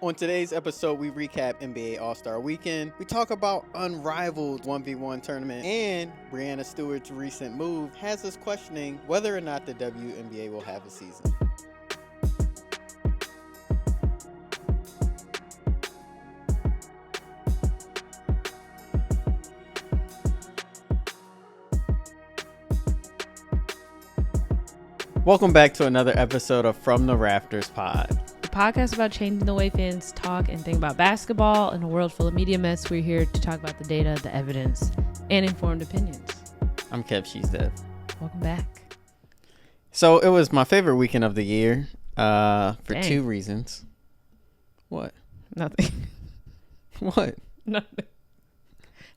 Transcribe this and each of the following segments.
On today's episode, we recap NBA All-Star Weekend. We talk about Unrivaled 1v1 tournament, and Breanna Stewart's recent move has us questioning whether or not the WNBA will have a season. Welcome back to another episode of From the Rafters Pod. Podcast about changing the way fans talk and think about basketball in a world full of media mess. We're here to talk about the data, the evidence, and informed opinions. I'm Kev, she's Dev. Welcome back. So it was my favorite weekend of the year for Dang. two reasons. What? Nothing. What? Nothing.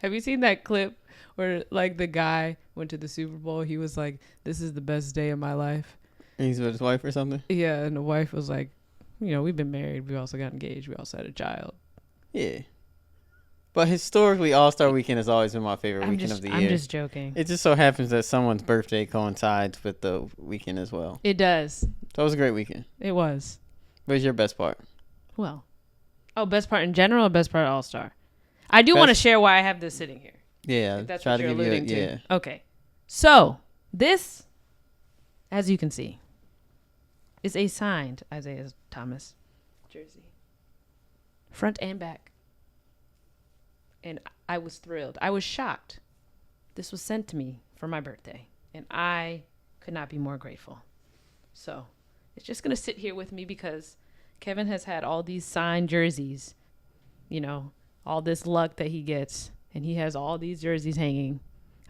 Have you seen that clip where like the guy went to the Super Bowl? He was like, "This is the best day of my life." And he's with his wife or something? Yeah, and the wife was like, "You know, we've been married. We also got engaged. We also had a child." Yeah. But historically, All-Star Weekend has always been my favorite weekend of the year. I'm just joking. It just so happens that someone's birthday coincides with the weekend as well. It does. So it was a great weekend. It was. What was your best part? Well, best part in general or best part of All-Star? I do want to share why I have this sitting here. Yeah. If that's what you're alluding to. Yeah. Okay. So, this, as you can see, is a signed Isaiah Thomas jersey. Front and back. And I was thrilled. I was shocked. This was sent to me for my birthday. And I could not be more grateful. So, it's just going to sit here with me because Kevin has had all these signed jerseys. You know, all this luck that he gets. And he has all these jerseys hanging.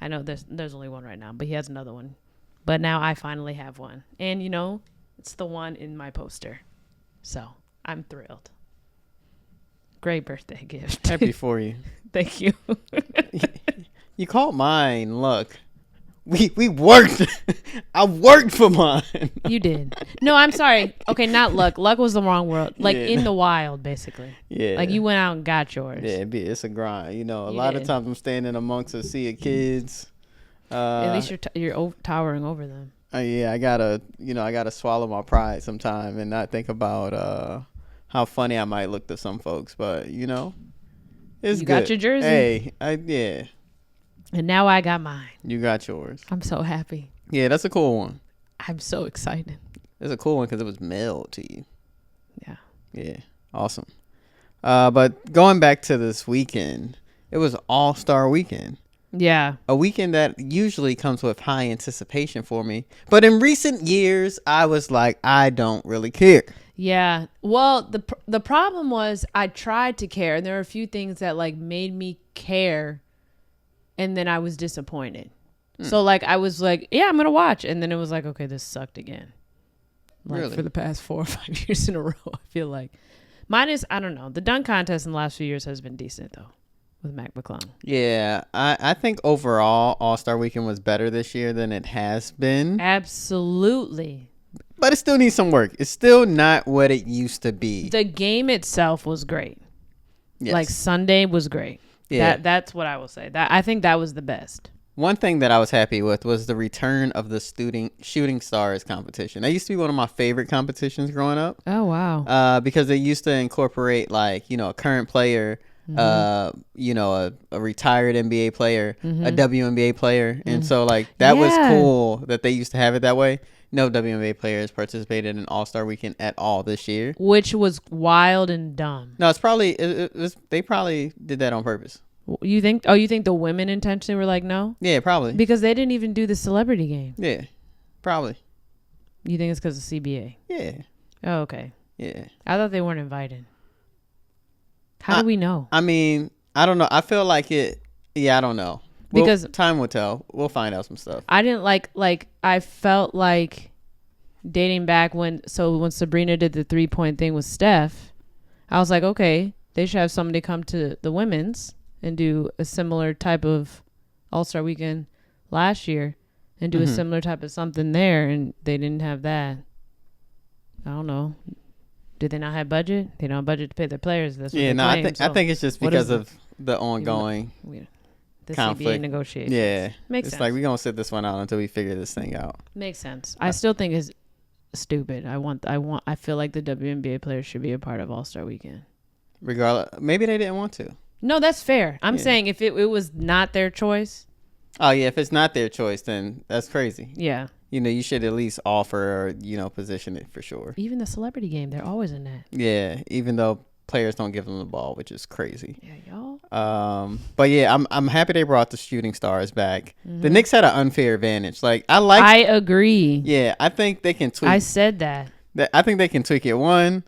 I know there's only one right now, but he has another one. But now I finally have one. And, you know, it's the one in my poster. So I'm thrilled. Great birthday gift. Happy for you. Thank you. You called mine luck. We worked. I worked for mine. You did. No, I'm sorry. Okay, not luck. Luck was the wrong word. Like in the wild, basically. Yeah. Like you went out and got yours. Yeah, it's a grind. You know, a lot of times I'm standing amongst a sea of kids. At least you're towering over them. Yeah, I gotta swallow my pride sometime and not think about how funny I might look to some folks. But you know, it's you good. Got your jersey. Hey, yeah. And now I got mine. You got yours. I'm so happy. Yeah, that's a cool one. I'm so excited. It's a cool one because it was mailed to you. Yeah. Yeah, awesome. But going back to this weekend, it was All-Star Weekend. Yeah. A weekend that usually comes with high anticipation for me. But in recent years, I was like, I don't really care. Yeah. Well, the problem was I tried to care, and there were a few things that like made me care, and then I was disappointed. So like I was like, yeah, I'm gonna watch, and then it was like, okay, this sucked again. Like Really? for the past 4 or 5 years in a row, I feel like. Mine is, I don't know. The dunk contest in the last few years has been decent though, with Mac McClung. Yeah, I think overall All-Star Weekend was better this year than it has been. Absolutely. But it still needs some work. It's still not what it used to be. The game itself was great. Yes. Like Sunday was great. Yeah. That's what I will say. That I think that was the best. One thing that I was happy with was the return of the shooting stars competition. That used to be one of my favorite competitions growing up. Oh, wow. Because they used to incorporate like, you know, a current player, you know, a retired NBA player, a WNBA player. And so like that was cool that they used to have it that way. No WNBA players participated in All-Star Weekend at all this year. Which was wild and dumb. No, it's probably, they probably did that on purpose. You think? Oh, you think the women intentionally were like, no? Yeah, probably. Because they didn't even do the celebrity game. Yeah, probably. You think it's because of CBA? Yeah. Oh, okay. Yeah. I thought they weren't invited. How do we know? I mean, I don't know. I feel like it. Yeah, I don't know. Because time will tell. We'll find out some stuff. I didn't like I felt like dating back when Sabrina did the 3-point thing with Steph, I was like, okay, they should have somebody come to the women's and do a similar type of All-Star Weekend last year and do a similar type of something there, and they didn't have that. I don't know. Did they not have budget? They don't have budget to pay their players. That's what they claim. I think it's just because of the ongoing the conflict. CBA negotiations. Yeah. Makes it's sense. like we're going to sit this one out until we figure this thing out. Makes sense. I still think stupid. I feel like the WNBA players should be a part of All-Star Weekend. Regardless, maybe they didn't want to. No, that's fair. I'm saying if it was not their choice. Oh yeah, if it's not their choice, then that's crazy. Yeah. You should at least offer or, position it for sure. Even the celebrity game, they're always in that. Yeah, even though players don't give them the ball, which is crazy. Yeah, y'all. But yeah, I'm happy they brought the shooting stars back. The Knicks had an unfair advantage. Like I agree. Yeah, I think they can tweak. I said that. I think they can tweak it. One,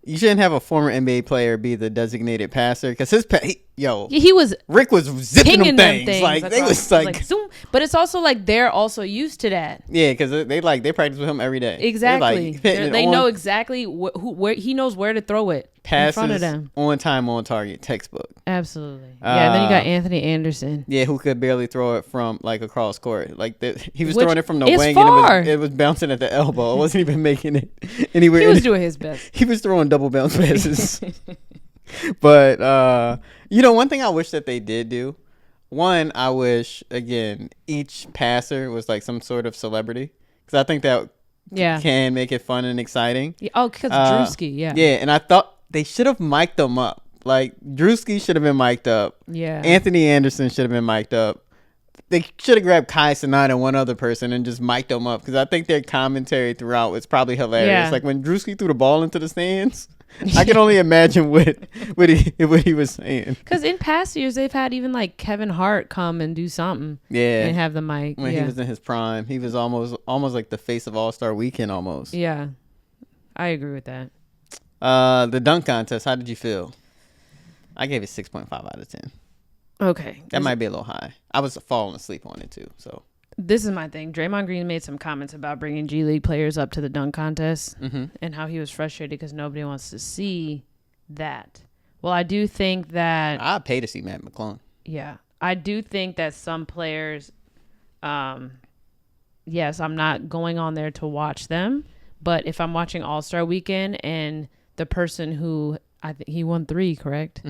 you shouldn't have a former NBA player be the designated passer because he was Rick was zipping them things. Like they was like zoom. But it's also like they're also used to that. Yeah, because they practice with him every day. Exactly. They know exactly where he knows where to throw it. Passes in front of them. On time, on target, textbook. Absolutely. Yeah. And then you got Anthony Anderson. Yeah, who could barely throw it from like across court. Like he was throwing it from the wing, far. And it was bouncing at the elbow. It wasn't even making it anywhere. He was doing his best. He was throwing double bounce passes. But one thing I wish that they did do. One, I wish again each passer was like some sort of celebrity because I think that can make it fun and exciting. Yeah. Oh, because Drewski, yeah. Yeah, and I thought they should have mic'd them up. Like Drewski should have been mic'd up. Yeah. Anthony Anderson should have been mic'd up. They should have grabbed Kai Cenat and one other person and just mic'd them up because I think their commentary throughout was probably hilarious. Yeah. Like when Drewski threw the ball into the stands, I can only imagine what he was saying. Because in past years they've had even like Kevin Hart come and do something. Yeah. And have the mic. When he was in his prime, he was almost like the face of All-Star Weekend almost. Yeah, I agree with that. The dunk contest, how did you feel? I gave it 6.5 out of 10. Okay. That might be a little high. I was falling asleep on it too. So this is my thing. Draymond Green made some comments about bringing G League players up to the dunk contest and how he was frustrated because nobody wants to see that. Well, I do think that I'd pay to see Matt McClung. Yeah, I do think that some players, yes, I'm not going on there to watch them, but if I'm watching All-Star Weekend and the person who I think he won 3, correct?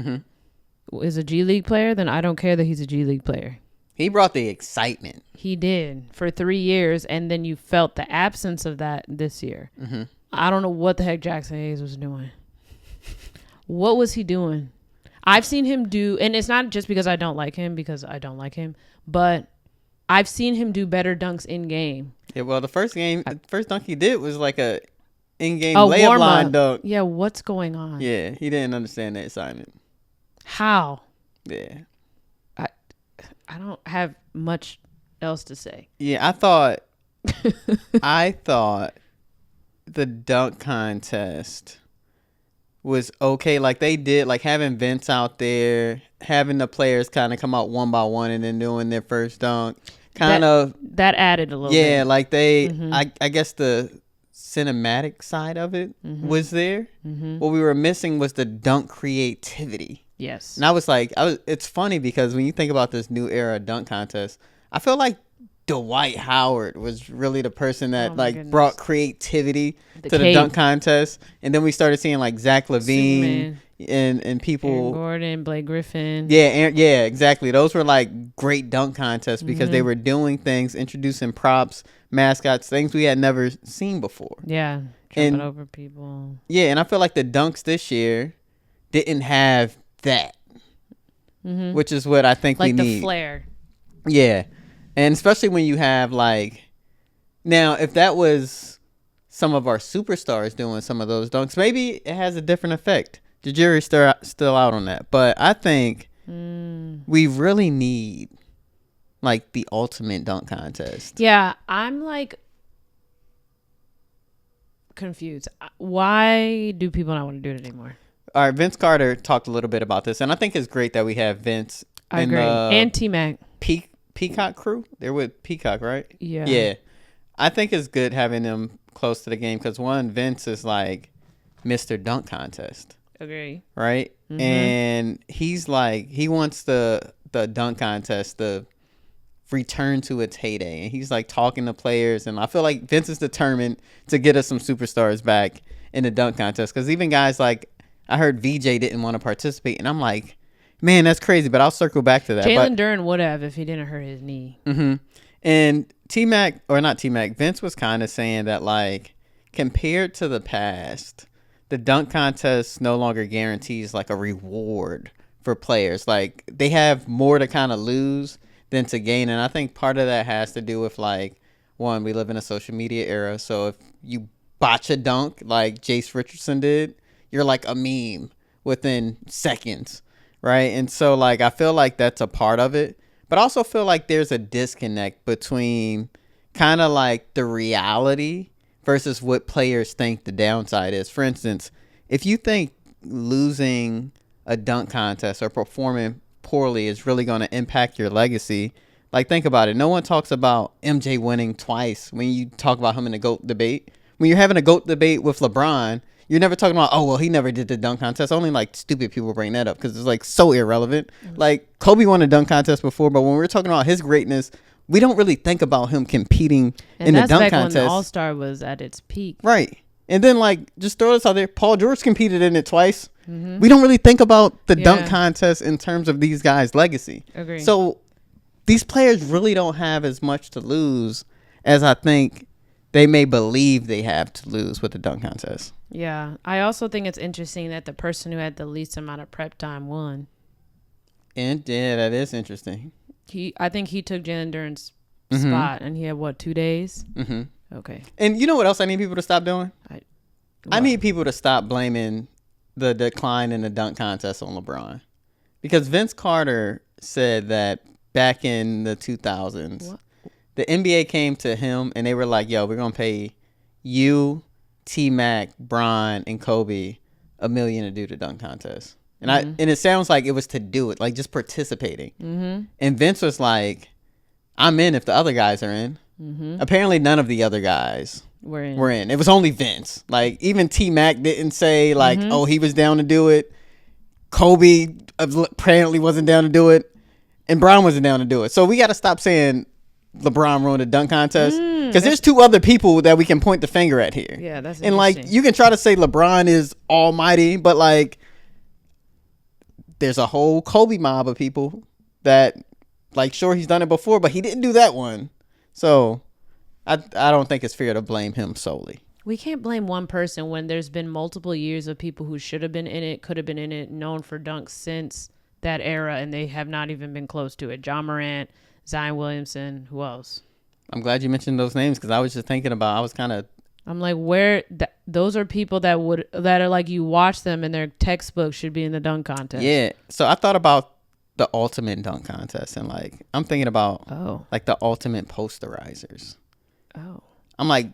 Is a G League player, then I don't care that he's a G League player. He brought the excitement. He did for 3 years, and then you felt the absence of that this year. I don't know what the heck Jackson Hayes was doing. What was he doing? I've seen him do, and it's not just because I don't like him, but I've seen him do better dunks in game. Yeah, well, the first dunk he did was like a in-game layup line dunk. Yeah, what's going on? Yeah, he didn't understand that assignment. How? Yeah. I don't have much else to say. Yeah, I thought the dunk contest was okay. Like they did, like having Vince out there, having the players kind of come out one by one and then doing their first dunk. That added a little bit. Yeah, like they, I guess the cinematic side of it was there. What we were missing was the dunk creativity. Yes. And I was like, it's funny because when you think about this new era dunk contest, I feel like Dwight Howard was really the person that brought creativity to the dunk contest. And then we started seeing like Zach LaVine and people. Aaron Gordon, Blake Griffin. Yeah, exactly. Those were like great dunk contests because they were doing things, introducing props, mascots, things we had never seen before. Yeah, jumping over people. Yeah, and I feel like the dunks this year didn't have that, which is what I think we need. Like the flair. Yeah, and especially when you have like, now if that was some of our superstars doing some of those dunks, maybe it has a different effect. The jury's still out on that, but I think we really need like the ultimate dunk contest. Yeah, I'm like confused. Why do people not want to do it anymore? All right, Vince Carter talked a little bit about this, and I think it's great that we have Vince. I agree. And T-Mac. Peacock crew? They're with Peacock, right? Yeah. Yeah. I think it's good having them close to the game because, one, Vince is like Mr. Dunk Contest. Agree. Right? And he's like, he wants the dunk contest to return to its heyday. And he's like talking to players, and I feel like Vince is determined to get us some superstars back in the dunk contest because even guys like, I heard VJ didn't want to participate, and I'm like, man, that's crazy, but I'll circle back to that. Jalen Duren would have if he didn't hurt his knee. And Vince was kind of saying that, like, compared to the past, the dunk contest no longer guarantees like a reward for players. Like they have more to kind of lose than to gain. And I think part of that has to do with like, one, we live in a social media era. So if you botch a dunk like Jace Richardson did, you're like a meme within seconds. Right. And so like, I feel like that's a part of it, but I also feel like there's a disconnect between kind of like the reality versus what players think the downside is. For instance, if you think losing a dunk contest or performing poorly is really going to impact your legacy, like think about it. No one talks about MJ winning twice when you talk about him in the GOAT debate. When you're having a GOAT debate with LeBron, you're never talking about, oh, well, he never did the dunk contest. Only like stupid people bring that up because it's like so irrelevant. Like Kobe won a dunk contest before, but when we're talking about his greatness, we don't really think about him competing in the dunk contest. And that's back when the All-Star was at its peak. Right. And then like, just throw this out there. Paul George competed in it twice. Mm-hmm. We don't really think about the dunk contest in terms of these guys' legacy. Agree. So these players really don't have as much to lose as I think they may believe they have to lose with the dunk contest. Yeah. I also think it's interesting that the person who had the least amount of prep time won. And yeah, that is interesting. I think he took Jalen Duren's spot, and he had, 2 days? Mm-hmm. Okay. And you know what else I need people to stop doing? I need people to stop blaming the decline in the dunk contest on LeBron. Because Vince Carter said that back in the 2000s, the NBA came to him and they were like, yo, we're going to pay you, T-Mac, Bron, and Kobe $1 million to do the dunk contest. And and it sounds like it was to do it, like just participating. Mm-hmm. And Vince was like, I'm in if the other guys are in. Mm-hmm. Apparently none of the other guys were in. It was only Vince. Like even T-Mac didn't say like, oh, he was down to do it. Kobe apparently wasn't down to do it. And Bron wasn't down to do it. So we got to stop saying LeBron ruined the dunk contest. Because there's two other people that we can point the finger at here. Yeah, that's interesting. And like you can try to say LeBron is almighty, but like there's a whole Kobe mob of people that like, sure, he's done it before, but he didn't do that one. So I don't think it's fair to blame him solely. We can't blame one person when there's been multiple years of people who should have been in it, could have been in it, known for dunks since that era, and they have not even been close to it. John Morant, Zion Williamson, who else? I'm glad you mentioned those names because I was just thinking about, I'm like, those are people that are like, you watch them and their textbook should be in the dunk contest. Yeah. So I thought about the ultimate dunk contest and like, I'm thinking about like the ultimate posterizers. Oh. I'm like,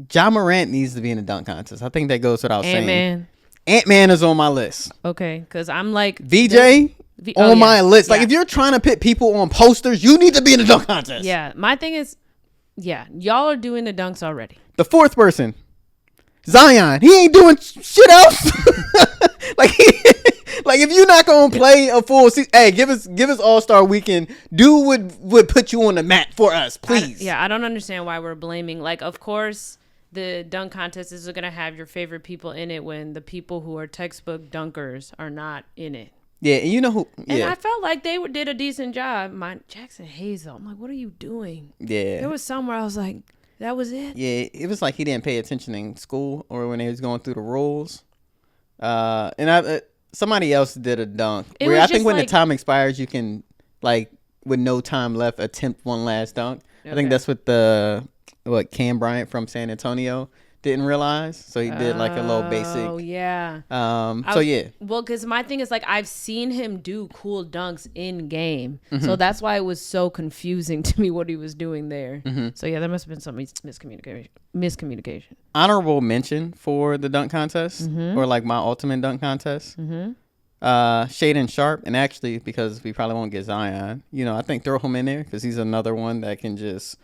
John Morant needs to be in the dunk contest. I think that goes without saying. Ant-Man is on my list. Okay. Because I'm like. VJ on my list. Like if you're trying to put people on posters, you need to be in the dunk contest. Yeah. My thing is, y'all are doing the dunks already. The fourth person, Zion. He ain't doing shit else. Like if you're not gonna play a full season, hey, give us All-Star Weekend. Do what would put you on the mat for us, please. I don't understand why we're blaming. Like, of course, the dunk contest is gonna have your favorite people in it when the people who are textbook dunkers are not in it. Yeah, and you know who? Yeah. And I felt like they did a decent job. Jackson Hayes, though. I'm like, what are you doing? Yeah. There was somewhere I was like, that was it. Yeah, it was like he didn't pay attention in school or when he was going through the rules. And somebody else did a dunk. I think when the time expires, you can, like, with no time left, attempt one last dunk. Okay. I think that's what Cam Bryant from San Antonio didn't realize. So he did like a little basic. Oh, yeah. Yeah. Well, because my thing is like I've seen him do cool dunks in game. Mm-hmm. So that's why it was so confusing to me what he was doing there. Mm-hmm. So yeah, there must have been some miscommunication. Honorable mention for the dunk contest or like my ultimate dunk contest. Mm-hmm. Shaedon Sharpe, and actually because we probably won't get Zion, I think throw him in there because he's another one that can just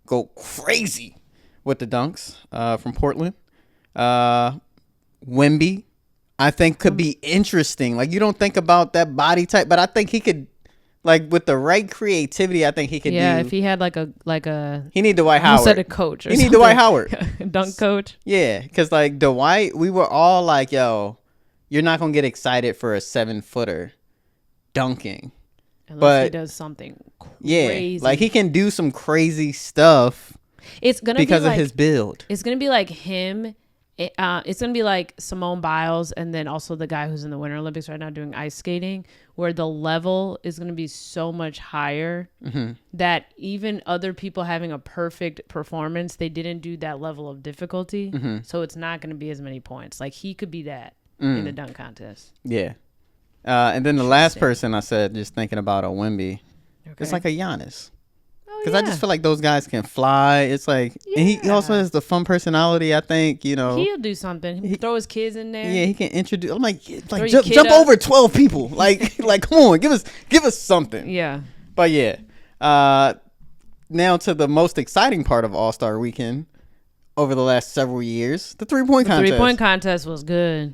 go crazy with the dunks from Portland. Wemby, I think could be interesting. Like you don't think about that body type, but I think he could, like with the right creativity, I think he could. Yeah, if he had like a. He need Dwight Howard. Said a coach. He need Dwight Howard. Dunk coach. Yeah, because like Dwight, we were all like, "Yo, you're not gonna get excited for a 7-footer dunking." Unless he does something crazy. Yeah, like he can do some crazy stuff. It's gonna because be of his build. It's gonna be like him. It's gonna be like Simone Biles, and then also the guy who's in the Winter Olympics right now doing ice skating, where the level is gonna be so much higher that even other people having a perfect performance, they didn't do that level of difficulty, so it's not gonna be as many points. Like he could be that in the dunk contest. Yeah, and then the last person I said, just thinking about a Wemby, it's like a Giannis. Because I just feel like those guys can fly. It's like, and he also has the fun personality, I think, you know. He'll do something. He'll throw his kids in there. Yeah, he can introduce. I'm like jump over 12 people. Like come on, give us something. Yeah. But yeah. Now to the most exciting part of All-Star Weekend over the last several years, the 3-point contest. The 3-point contest was good.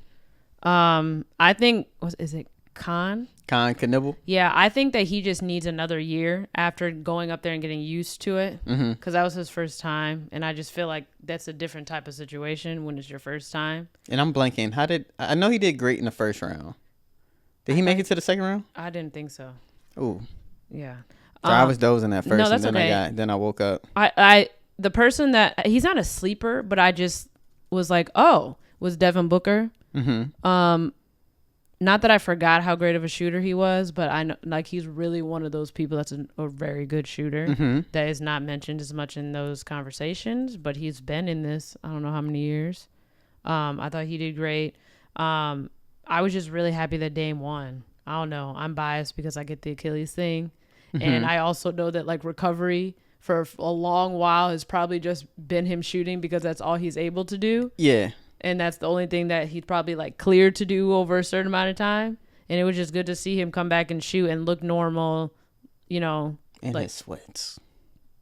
I think, is it Khan Knibble? Yeah, I think that he just needs another year after going up there and getting used to it, because that was his first time, and I just feel like that's a different type of situation when it's your first time. And I'm blanking. I know he did great in the first round. Did he make it to the second round? I didn't think so. Ooh. Yeah. So I was dozing at first, no, that's and then okay. then I woke up. The person that he's not a sleeper, but I just was like, was Devin Booker. Not that I forgot how great of a shooter he was, but I know, like, he's really one of those people that's a very good shooter that is not mentioned as much in those conversations, but he's been in this, I don't know how many years. I thought he did great. I was just really happy that Dame won. I don't know. I'm biased because I get the Achilles thing. And I also know that, like, recovery for a long while has probably just been him shooting because that's all he's able to do. Yeah. And that's the only thing that he's probably like cleared to do over a certain amount of time. And it was just good to see him come back and shoot and look normal, you know. And like, his sweats.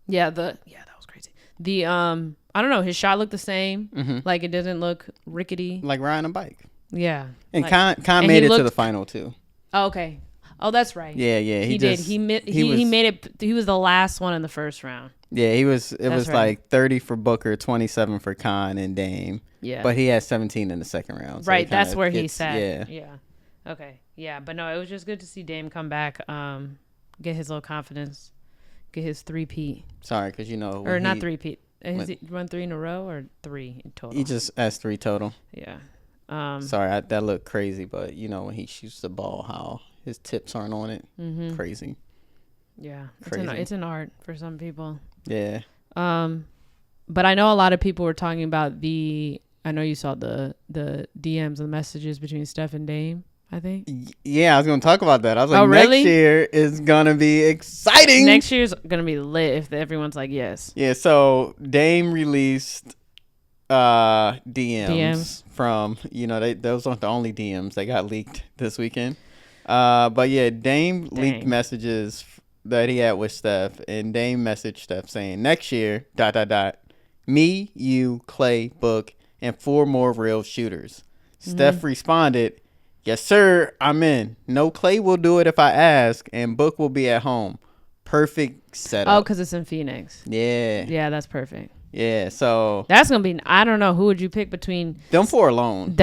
Yeah, that was crazy. The I don't know, his shot looked the same. Like it doesn't look rickety. Like riding a bike. Yeah. And like, Khan made it to the final too. Oh, okay. Oh, that's right. Yeah. He did. He made it. He was the last one in the first round. Yeah, it was right. Like 30 for Booker, 27 for Khan and Dame. Yeah. But he had 17 in the second round. So right, that's where he sat. Yeah. Okay. Yeah, but no, it was just good to see Dame come back, get his little confidence, get his 3-peat. Sorry, because you know. Or not 3-peat. Has he run 3 in a row or 3 in total? He just has 3 total. Yeah. Sorry, that looked crazy, but you know when he shoots the ball, how his tips aren't on it. Crazy. Yeah. Crazy. It's an art for some people. Yeah. But I know a lot of people were talking about I know you saw the DMs and the messages between Steph and Dame, I think. Yeah, I was going to talk about that. I was like, really? Next year is going to be exciting. Next year's going to be lit if everyone's like, yes. Yeah, so Dame released DMs from, you know, those aren't the only DMs that got leaked this weekend. But yeah, Dame leaked messages that he had with Steph, and Dame messaged Steph saying, next year, ... me, you, Clay, Book, and 4 more real shooters. Steph responded, yes, sir, I'm in. No, Clay will do it if I ask, and Book will be at home. Perfect setup. Oh, because it's in Phoenix. Yeah. Yeah, that's perfect. Yeah, so. That's going to be, I don't know, who would you pick between. Them 4 alone.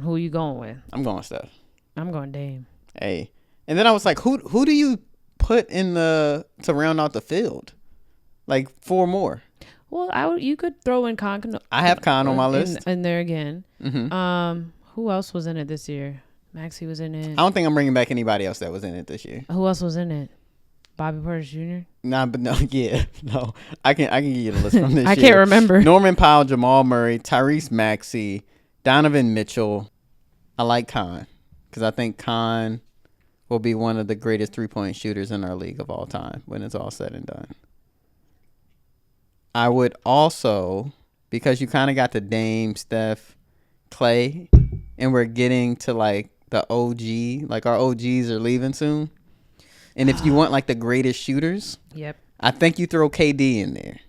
Who are you going with? I'm going Steph. I'm going Dame. Hey. And then I was like, who do you put to round out the field? Like 4 more. Well, you could throw in Khan. I have Khan on my list. In there again. Who else was in it this year? Maxey was in it. I don't think I'm bringing back anybody else that was in it this year. Who else was in it? Bobby Portis Jr.? Nah, but no, yeah. No. I can give you the list from this year. I can't remember. Norman Powell, Jamal Murray, Tyrese Maxey, Donovan Mitchell. I like Khan because I think Khan will be one of the greatest 3-point shooters in our league of all time when it's all said and done. I would also, because you kind of got the Dame, Steph, Clay, and we're getting to like the OG, like our OGs are leaving soon. And if you want like the greatest shooters, I think you throw KD in there.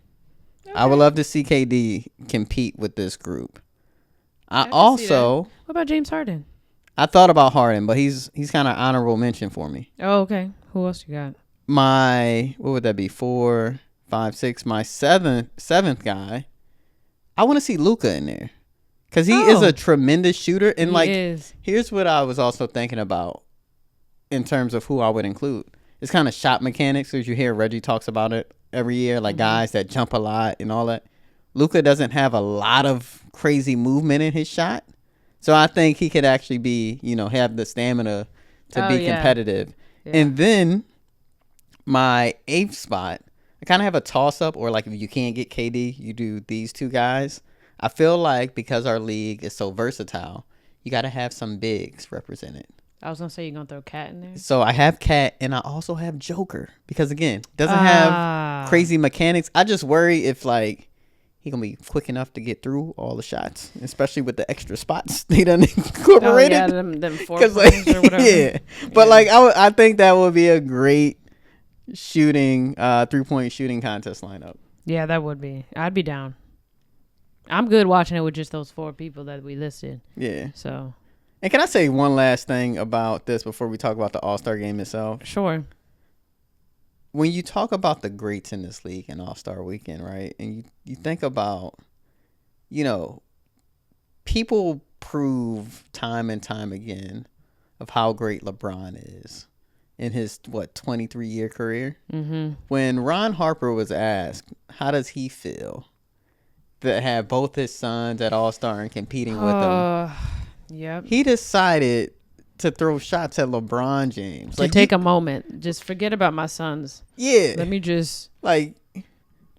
Okay. I would love to see KD compete with this group. I also, what about James Harden? I thought about Harden, but he's kind of honorable mention for me. Oh, okay. Who else you got? What would that be? 4, 5, 6. My seventh guy. I want to see Luka in there because he is a tremendous shooter. And here's what I was also thinking about in terms of who I would include. It's kind of shot mechanics, as you hear Reggie talks about it every year, like guys that jump a lot and all that. Luka doesn't have a lot of crazy movement in his shot. So I think he could actually be, have the stamina to be competitive. Yeah. And then my 8th spot, I kind of have a toss-up, or like if you can't get KD, you do these two guys. I feel like because our league is so versatile, you got to have some bigs represented. I was going to say you're going to throw Cat in there? So I have Cat, and I also have Joker. Because, again, doesn't have crazy mechanics. I just worry if, like, he going to be quick enough to get through all the shots, especially with the extra spots they done incorporated. Oh, yeah, them 4 points or whatever. Yeah. But, like, I think that would be a great shooting, 3-point shooting contest lineup. Yeah, that would be. I'd be down. I'm good watching it with just those 4 people that we listed. Yeah. So... And can I say one last thing about this before we talk about the All-Star game itself? Sure. When you talk about the greats in this league and All-Star weekend, right? And you think about, people prove time and time again of how great LeBron is in his, 23-year career? Mm-hmm. When Ron Harper was asked, how does he feel to have both his sons at All-Star and competing with him? Yep. He decided to throw shots at LeBron James. To take a moment. Just forget about my sons. Yeah. Let me just like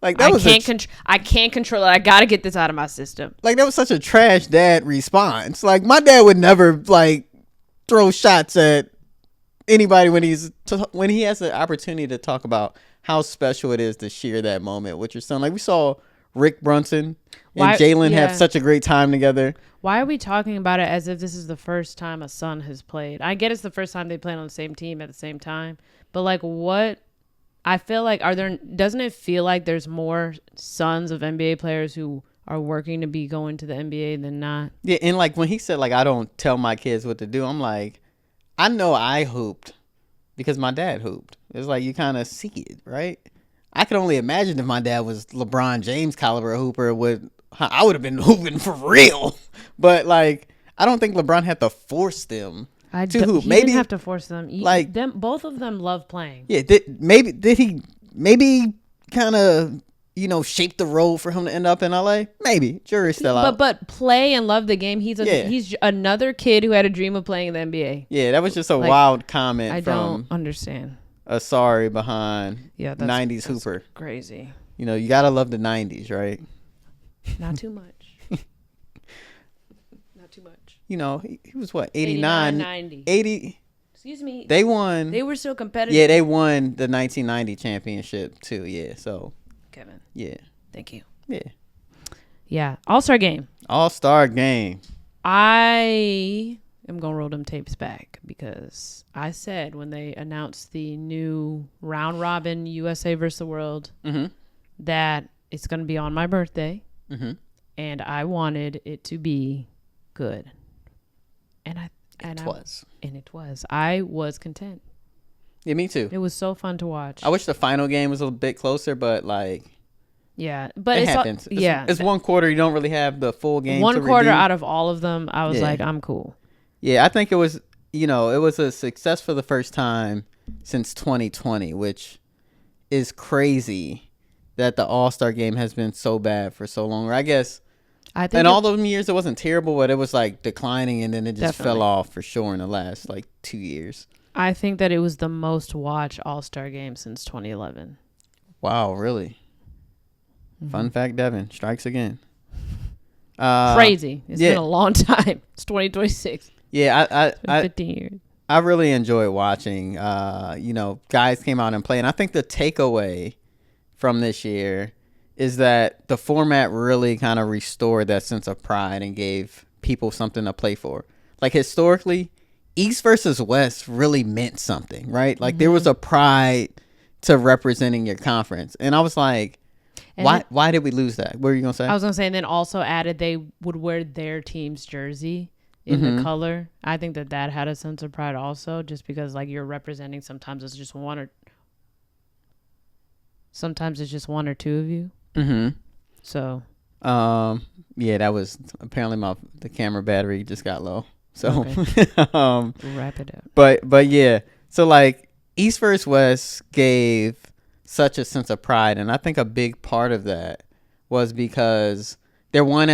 that I can't control it. I got to get this out of my system. Like, that was such a trash dad response. Like, my dad would never throw shots at anybody when he has the opportunity to talk about how special it is to share that moment with your son. Like, we saw Rick Brunson and Jalen have such a great time together. Why are we talking about it as if this is the first time a son has played? I get it's the first time they played on the same team at the same time, but what? I feel like doesn't it feel like there's more sons of NBA players who are working to be going to the NBA than not? Yeah, and when he said I don't tell my kids what to do, I'm like, I know I hooped because my dad hooped. It's like you kind of see it, right? I can only imagine if my dad was LeBron James caliber hooper, I would have been hooping for real. But I don't think LeBron had to force them to hoop. He didn't have to force them. Both of them love playing. Yeah, did he kind of shape the road for him to end up in LA? Maybe. Jury's still out. But play and love the game. He's another kid who had a dream of playing in the NBA. Yeah, that was just a wild comment. I don't understand. Sorry behind 90s hooper. Crazy. You gotta love the 90s, right? Not too much. Not too much. He was 89, 90. 80. Excuse me. They won. They were still competitive. Yeah, they won the 1990 championship too. Yeah, so. Kevin. Yeah. Thank you. Yeah. Yeah. All-Star game. All-Star game. I am going to roll them tapes back because I said when they announced the new round robin USA versus the world that it's going to be on my birthday. Mm-hmm. And I wanted it to be good. And it was. I was content. Yeah, me too. It was so fun to watch. I wish the final game was a bit closer, but yeah, but it happens. It's one quarter. You don't really have the full game. One quarter out of all of them, I was like, I'm cool. Yeah, I think it was. It was a success for the first time since 2020, which is crazy that the All-Star game has been so bad for so long. Or I guess. I think in all those years, it wasn't terrible, but it was declining, and then it just fell off for sure in the last 2 years. I think that it was the most watched All-Star game since 2011. Wow, really? Mm-hmm. Fun fact, Devin strikes again. Crazy. It's been a long time. It's 2026. Yeah, I 15 years. I really enjoy watching. Guys came out and played. And I think the takeaway from this year is that the format really kind of restored that sense of pride and gave people something to play for. Historically, East versus West really meant something, right? There was a pride to representing your conference. And I was like, why did we lose that? What were you going to say? I was going to say, and then also added they would wear their team's jersey in the color. I think that had a sense of pride also, just because you're representing, sometimes it's just one or two of you. Mm-hmm. So. Yeah, that was apparently the camera battery just got low. So okay. Wrap it up. But yeah, so East versus West gave such a sense of pride. And I think a big part of that was because there wasn't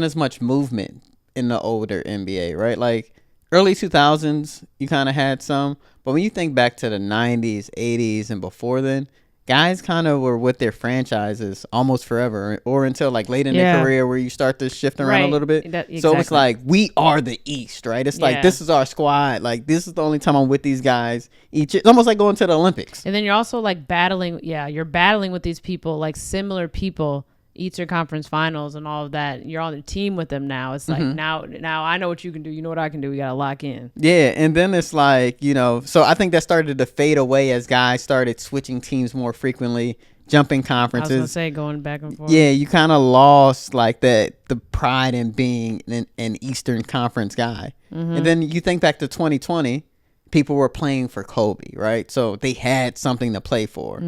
as much movement in the older NBA, right? Like early 2000s, you kind of had some. But when you think back to the 90s, 80s, and before then, guys kind of were with their franchises almost forever, or until like late in their career where you start to shift around a little bit. Exactly. So it's like, we are the East, right? It's like, this is our squad. Like, this is the only time I'm with these guys. It's almost like going to the Olympics. And then you're also like battling. Yeah, you're battling with these people, like similar people. Eastern Conference Finals and all of that. You're on the team with them now. It's like now I know what you can do. You know what I can do. We got to lock in. Yeah, and then it's like, so I think that started to fade away as guys started switching teams more frequently, jumping conferences. I was going to say going back and forth. Yeah, you kind of lost like the pride in being an Eastern Conference guy. And then you think back to 2020, people were playing for Kobe, right? So they had something to play for.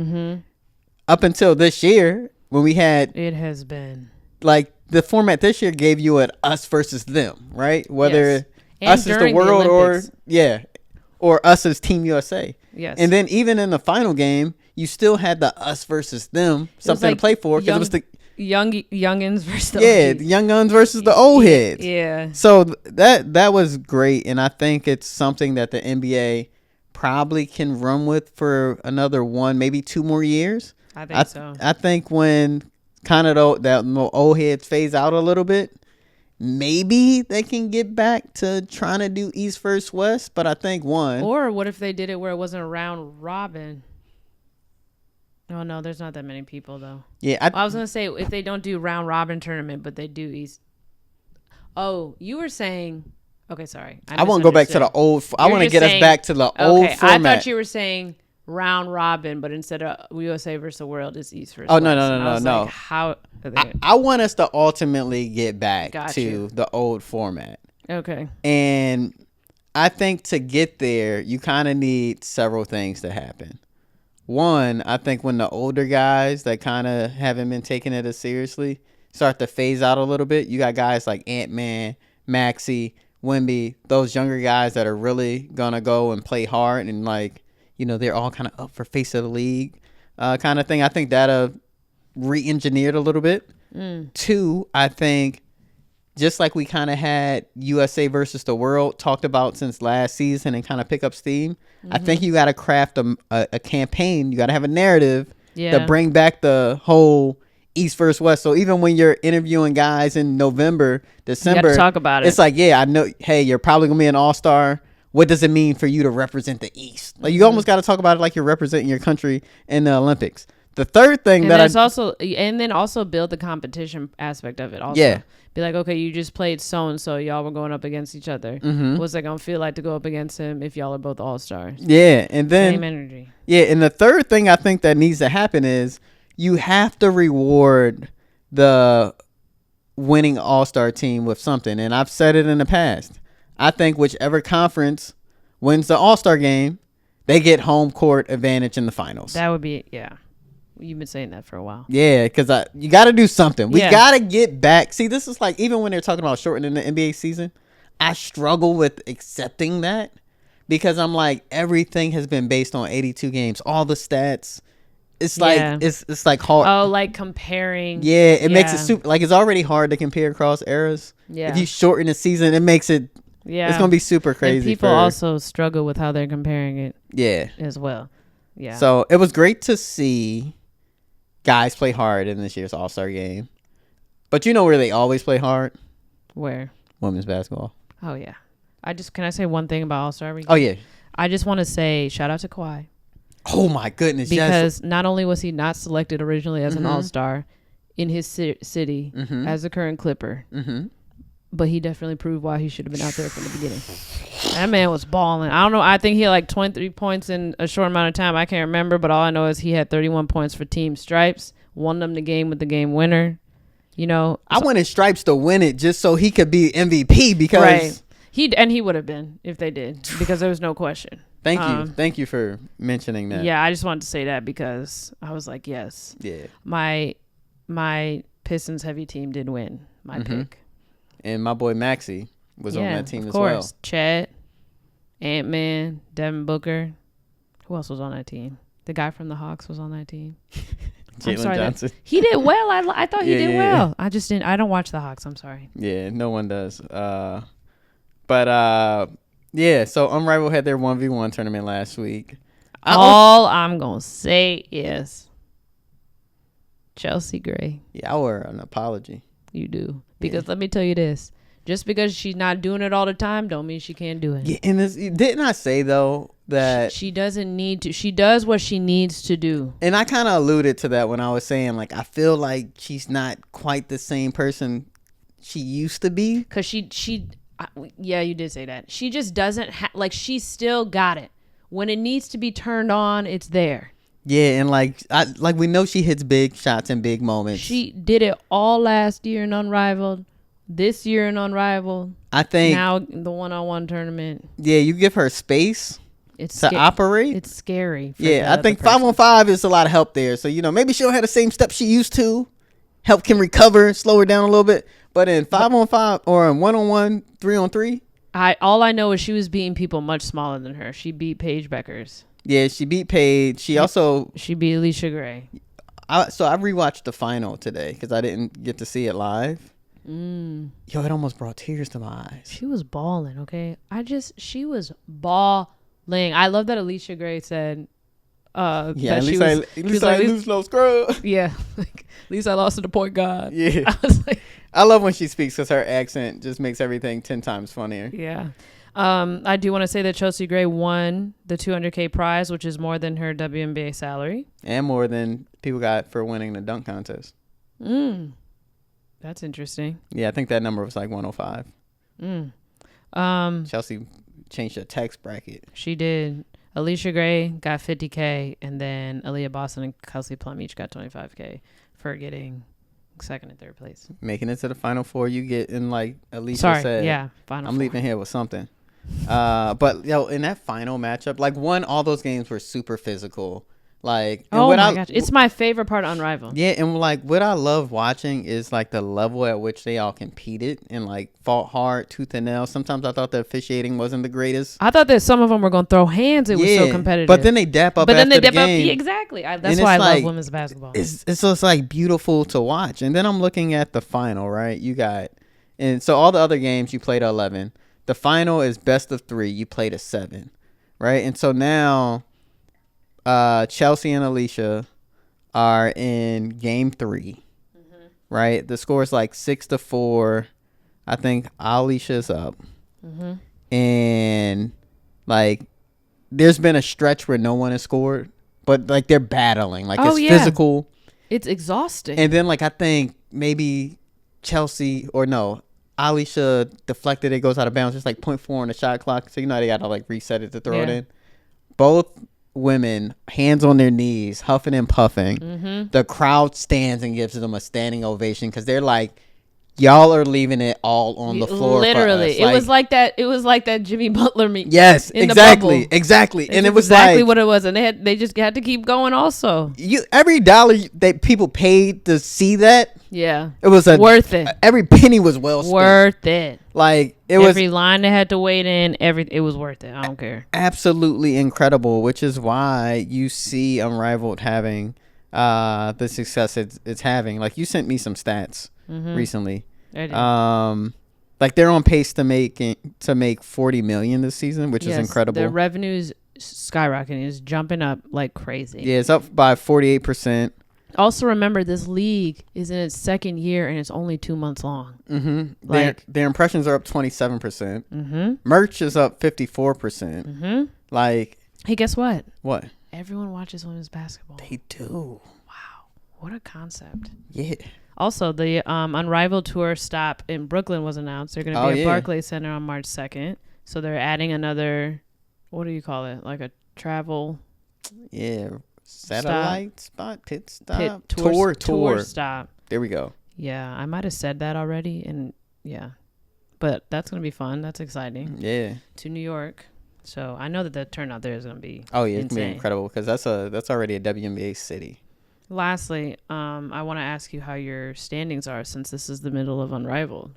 Up until this year, when we had... It has been... Like, the format this year gave you an us versus them, right? Whether us is the world or us as Team USA. Yes. And then even in the final game, you still had the us versus them, something to play for. Because it was the... youngins versus the the young guns versus the old heads. Yeah. So that was great. And I think it's something that the NBA probably can run with for another 1, maybe 2 more years. I think so. I think when kind of that old heads phase out a little bit, maybe they can get back to trying to do East versus West. But I think or what if they did it where it wasn't a round robin? Oh no, there's not that many people though. Yeah, I was gonna say if they don't do round robin tournament, but they do East. Oh, you were saying. Okay, sorry. I want to go back to the old. I want to get us back to the old format. I thought you were saying round robin, but instead of USA versus the world, it's East versus West. No. Like, how? I want us to ultimately get back to the old format. Okay. And I think to get there, you kind of need several things to happen. One, I think when the older guys that kind of haven't been taking it as seriously start to phase out a little bit, you got guys like Ant-Man, Maxey, Wemby, those younger guys that are really going to go and play hard and like, they're all kind of up for face of the league kind of thing. I think that re-engineered a little bit. 2, I think just like we kind of had USA versus the world talked about since last season and kind of pick up steam, I think you got to craft a campaign. You got to have a narrative to bring back the whole East versus West. So even when you're interviewing guys in November, December, you gotta talk about it. It's like, I know, hey, you're probably going to be an all-star. What does it mean for you to represent the East? Like, you almost got to talk about it like you're representing your country in the Olympics. The third thing and then also build the competition aspect of it. Also, be like, okay, you just played so and so, y'all were going up against each other. What's it gonna feel like to go up against him if y'all are both all stars? Yeah, and then same energy. Yeah, and the third thing I think that needs to happen is you have to reward the winning all-star team with something. And I've said it in the past. I think whichever conference wins the all-star game, they get home court advantage in the finals. That would be You've been saying that for a while. Yeah, because you got to do something. We got to get back. See, this is like, even when they're talking about shortening the NBA season, I struggle with accepting that because I'm like, everything has been based on 82 games. All the stats. It's like, it's like hard. Oh, like comparing. Yeah, it makes it super, like it's already hard to compare across eras. Yeah. If you shorten the season, it makes it, it's going to be super crazy. And people also struggle with how they're comparing it. Yeah. As well. Yeah. So it was great to see guys play hard in this year's All-Star game. But you know where they always play hard? Where? Women's basketball. Oh, yeah. Can I say one thing about All-Star weekend? Oh, yeah. I just want to say shout out to Kawhi. Oh, my goodness. Because not only was he not selected originally as an All-Star in his city as a current Clipper, but he definitely proved why he should have been out there from the beginning. That man was balling. I don't know. I think he had like 23 points in a short amount of time. I can't remember, but all I know is he had 31 points for Team Stripes, won them the game with the game winner. I wanted Stripes to win it just so he could be MVP because he would have been if they did, because there was no question. Thank you for mentioning that. Yeah, I just wanted to say that because I was like, yes. Yeah. My Pistons heavy team did win my pick. And my boy Maxey was on that team as well. Of well. course. Chet, Ant-Man, Devin Booker. Who else was on that team? The guy from the Hawks was on that team. Jalen Johnson. He did well. I thought he did well. I just didn't. I don't watch the Hawks. I'm sorry. Yeah, no one does. So Unrivaled had their 1v1 tournament last week. All I'm going to say is Chelsea Gray. Yeah, I owe her an apology. You do. Because let me tell you this. Just because she's not doing it all the time don't mean she can't do it. Yeah, and didn't I say, though, that she doesn't need to. She does what she needs to do. And I kind of alluded to that when I was saying, like, I feel like she's not quite the same person she used to be. Because you did say that. She just doesn't she's still got it. When it needs to be turned on, it's there. Yeah, and we know she hits big shots in big moments. She did it all last year in Unrivaled. This year in Unrivaled. I think now the one-on-one tournament. Yeah, you give her space to operate. It's scary. I think 5-on-5 is a lot of help there. So, maybe she don't have the same steps she used to. Help can recover, slow her down a little bit. But in 5-on-5 or in 1-on-1, 3-on-3. All I know is she was beating people much smaller than her. She beat Paige Beckers. Yeah, she beat Paige. She beat Alicia Gray. So I rewatched the final today because I didn't get to see it live. Yo, it almost brought tears to my eyes. She was balling, okay? She was balling. I love that Alicia Gray said, at least I lose no scrub. Yeah, at least I lost to the point guard. Yeah. I was like, I love when she speaks because her accent just makes everything 10 times funnier. Yeah. I do want to say that Chelsea Gray won the $200K prize, which is more than her WNBA salary. And more than people got for winning the dunk contest. That's interesting. Yeah, I think that number was like 105. Chelsea changed her tax bracket. She did. Alicia Gray got $50K, and then Aaliyah Boston and Kelsey Plum each got $25K for getting second and third place. Making it to the Final Four, you get in like Alicia said. Final I'm four. leaving here with something. But in that final matchup, all those games were super physical. Gosh, it's my favorite part of Unrivaled. Yeah, and what I love watching is the level at which they all competed and fought hard, tooth and nail. Sometimes I thought the officiating wasn't the greatest. I thought that some of them were going to throw hands. It was so competitive. But then they dap up. After the game. Exactly. That's why I love women's basketball. It's just beautiful to watch. And then I'm looking at the final, right? And so all the other games you played 11. The final is best of 3. You played a 7, right? And so now. Chelsea and Alicia are in game 3, right? The score is 6-4. I think Alicia's up. And there's been a stretch where no one has scored, but they're battling. It's physical. It's exhausting. And then I think maybe Chelsea or no, Alicia deflected it, goes out of bounds. It's 0.4 on the shot clock. So they gotta reset it to throw it in. Both women, hands on their knees, huffing and puffing. The crowd stands and gives them a standing ovation because they're y'all are leaving it all on the floor. Literally, it was like that. It was like that Jimmy Butler meet. Yes, exactly. And it was exactly what it was, and they just had to keep going. Also, every dollar that people paid to see that, it was worth it. Every penny was well spent. Worth it. Every line they had to wait in, it was worth it. I don't care. Absolutely incredible, which is why you see Unrivaled having the success it's having. You sent me some stats recently. They're on pace to make $40 million this season, which is incredible. Their revenue's skyrocketing, is jumping up like crazy. Yeah, it's up by 48%. Also, remember, this league is in its second year and it's only 2 months long. Their impressions are up 27%. Merch is up 54%. Hey, guess what? What? Everyone watches women's basketball. They do. Wow, what a concept! Yeah. Also, the Unrivaled tour stop in Brooklyn was announced. They're going to be at Barclays Center on March 2nd. So they're adding another, what do you call it? A travel. Yeah. Satellite spot, pit stop, tour stop. There we go. Yeah, I might have said that already, and but that's gonna be fun. That's exciting. Yeah, to New York. So I know that the turnout there is gonna be. Oh yeah, it's gonna be incredible because that's already a WNBA city. Lastly, I want to ask you how your standings are since this is the middle of Unrivaled.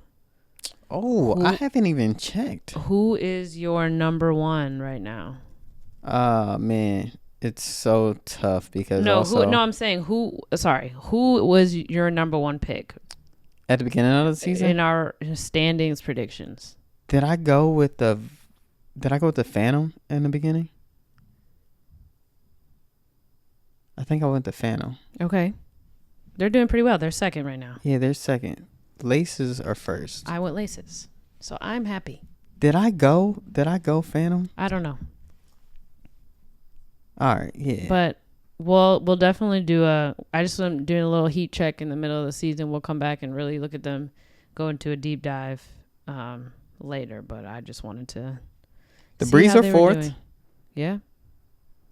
Oh, I haven't even checked. Who is your number one right now? Man. It's so tough because No, also I'm saying who was your number one pick at the beginning of the season in our standings predictions? Did I go with the Phantom in the beginning? I think I went the Phantom. Okay. They're doing pretty well. They're second right now. Yeah, they're second. Laces are first. I went Laces. So I'm happy. Did I go Phantom? I don't know. All right, yeah. But we'll definitely I just am doing a little heat check in the middle of the season. We'll come back and really look at them, go into a deep dive later. But I just wanted to The Breeze are fourth. Yeah.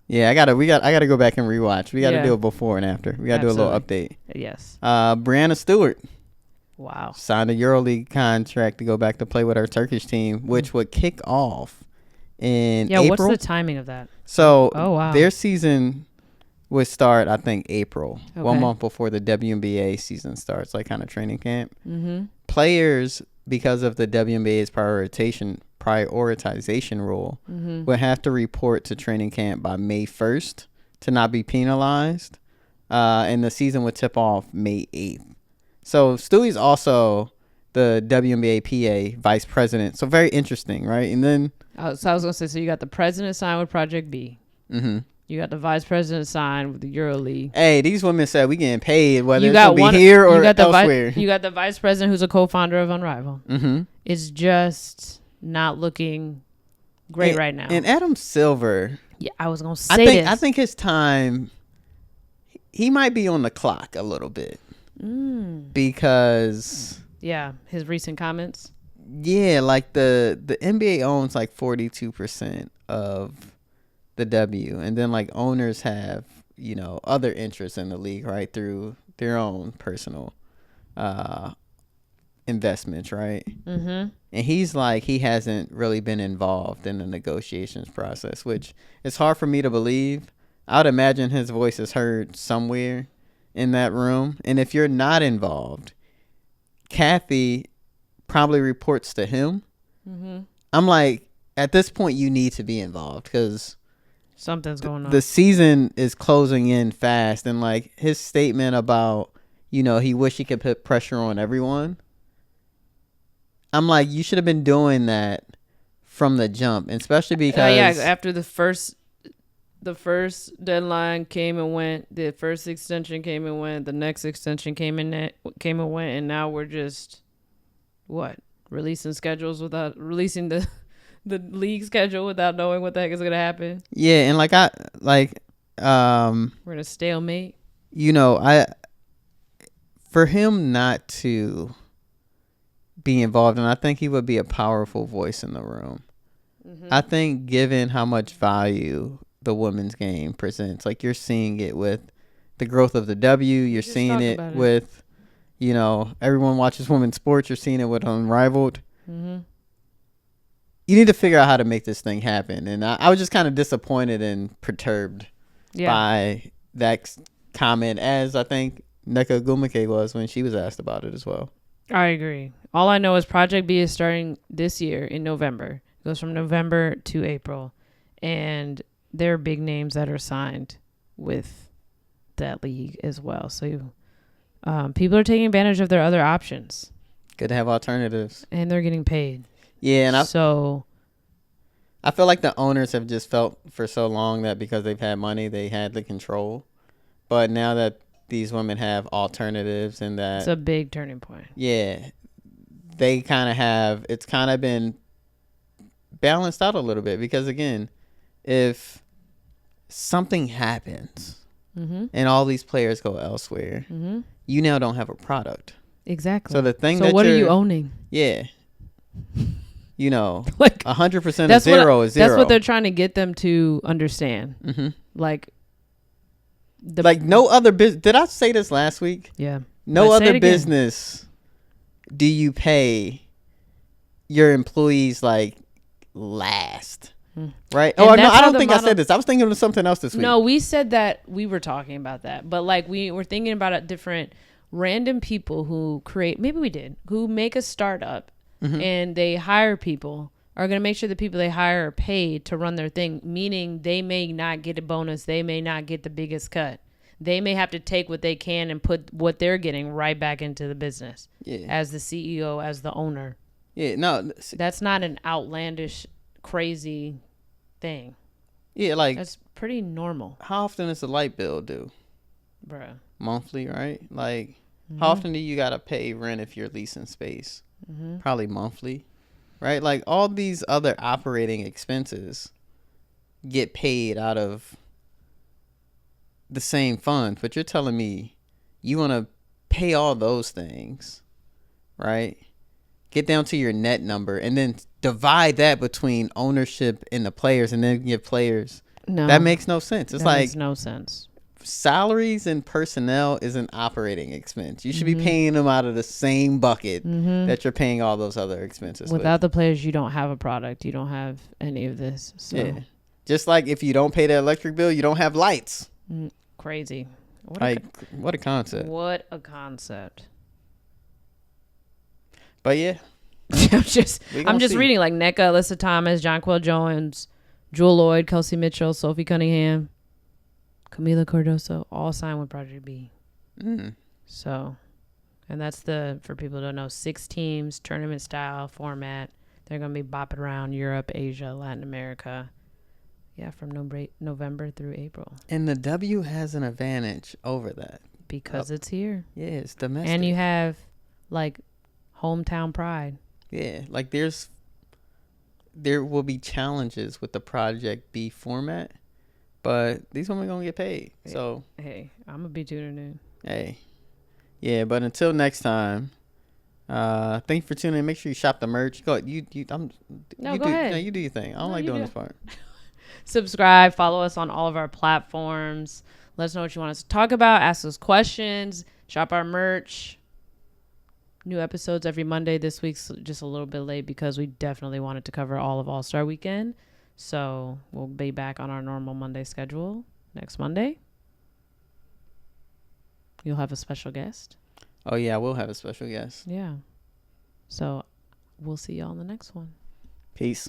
Yeah, I gotta go back and rewatch. We gotta do it before and after. We gotta do a little update. Yes. Breanna Stewart. Wow. Signed a EuroLeague contract to go back to play with our Turkish team, which would kick off in April. What's the timing of that? So their season would start, I think, April, 1 month before the WNBA season starts, like kind of training camp. Mm-hmm. Players, because of the WNBA's prioritization rule, would have to report to training camp by May 1st to not be penalized. And the season would tip off May 8th. So Stewie's also the WNBA PA vice president. So very interesting, right? And then... so I was going to say, so you got the president signed with Project B. Mm-hmm. You got the vice president signed with the EuroLeague. Hey, these women said we getting paid, whether it's going to be here or elsewhere. You got the vice president who's a co-founder of Unrivaled. Mm-hmm. It's just not looking great right now. And Adam Silver... Yeah, I was going to say this. I think his time... He might be on the clock a little bit. Because... Yeah, his recent comments. Yeah, like the NBA owns like 42% of the W, and then like owners have, other interests in the league, right, through their own personal investments, right? Mm-hmm. And he's like, he hasn't really been involved in the negotiations process, which is hard for me to believe. I would imagine his voice is heard somewhere in that room, and if you're not involved, Kathy probably reports to him. Mm-hmm. I'm like, at this point, you need to be involved because something's going on. The season is closing in fast, and like his statement about, he wish he could put pressure on everyone. I'm like, you should have been doing that from the jump, and especially because after the first deadline came and went, the first extension came and went, the next extension came and went, and now we're just releasing schedules without releasing the league schedule without knowing what the heck is gonna happen. Yeah, and we're in a stalemate. For him not to be involved, and I think he would be a powerful voice in the room. Mm-hmm. I think given how much value the women's game presents, like you're seeing it with the growth of the W, you're seeing it with, everyone watches women's sports, you're seeing it with Unrivaled. Mm-hmm. You need to figure out how to make this thing happen. And I was just kind of disappointed and perturbed by that comment, as I think Nneka Ogwumike was when she was asked about it as well. I agree. All I know is Project B is starting this year in November. It goes from November to April. And there are big names that are signed with that league as well. So people are taking advantage of their other options. Good to have alternatives. And they're getting paid. Yeah, and I feel like the owners have just felt for so long that because they've had money, they had the control. But now that these women have alternatives and that... It's a big turning point. Yeah. They kind of have... It's kind of been balanced out a little bit because, again, if something happens and all these players go elsewhere, you now don't have a product. Exactly. So the thing so what are you owning? Yeah. 100% of zero is zero. That's what they're trying to get them to understand. Mm-hmm. Like no other business. Did I say this last week? Yeah. No other business do you pay your employees like last. Right? And I don't think I said this. I was thinking of something else this week. No, we said that we were talking about that. But like we were thinking about different random people who create, maybe we did, who make a startup and they hire people are going to make sure the people they hire are paid to run their thing, meaning they may not get a bonus. They may not get the biggest cut. They may have to take what they can and put what they're getting right back into the business as the CEO, as the owner. Yeah, no. That's not an outlandish, crazy thing. Yeah, like. That's pretty normal. How often does the light bill due? Bruh. Monthly, right? Like, how often do you got to pay rent if you're leasing space? Probably monthly, right? Like, all these other operating expenses get paid out of the same fund, but you're telling me you want to pay all those things, right? Get down to your net number and then divide that between ownership and the players, and then give players. No, that makes no sense. It's like, makes no sense. Salaries and personnel is an operating expense. You should be paying them out of the same bucket that you're paying all those other expenses. Without the players, you don't have a product. You don't have any of this. So. Yeah. Just like if you don't pay the electric bill, you don't have lights. Crazy. What a concept. What a concept. But yeah. I'm just reading like NECA, Alyssa Thomas, Jonquel Jones, Jewel Lloyd, Kelsey Mitchell, Sophie Cunningham, Camila Cardoso, all signed with Project B. So, and that's for people who don't know, 6 teams, tournament style format. They're going to be bopping around Europe, Asia, Latin America. Yeah, from November through April. And the W has an advantage over that. Because it's here. Yeah, it's domestic. And you have, like, hometown pride. Yeah, like there will be challenges with the Project B format, but these women going to get paid. So, hey, I'm going to be tuning in. Hey. Yeah, but until next time, thank you for tuning in. Make sure you shop the merch. Go ahead. Go ahead. No, you do your thing. I don't like doing this part. Subscribe, follow us on all of our platforms. Let us know what you want us to talk about. Ask us questions. Shop our merch. New episodes every Monday. This week's just a little bit late because we definitely wanted to cover all of All-Star Weekend. So we'll be back on our normal Monday schedule next Monday. You'll have a special guest. Oh, yeah, we'll have a special guest. Yeah. So we'll see y'all on the next one. Peace.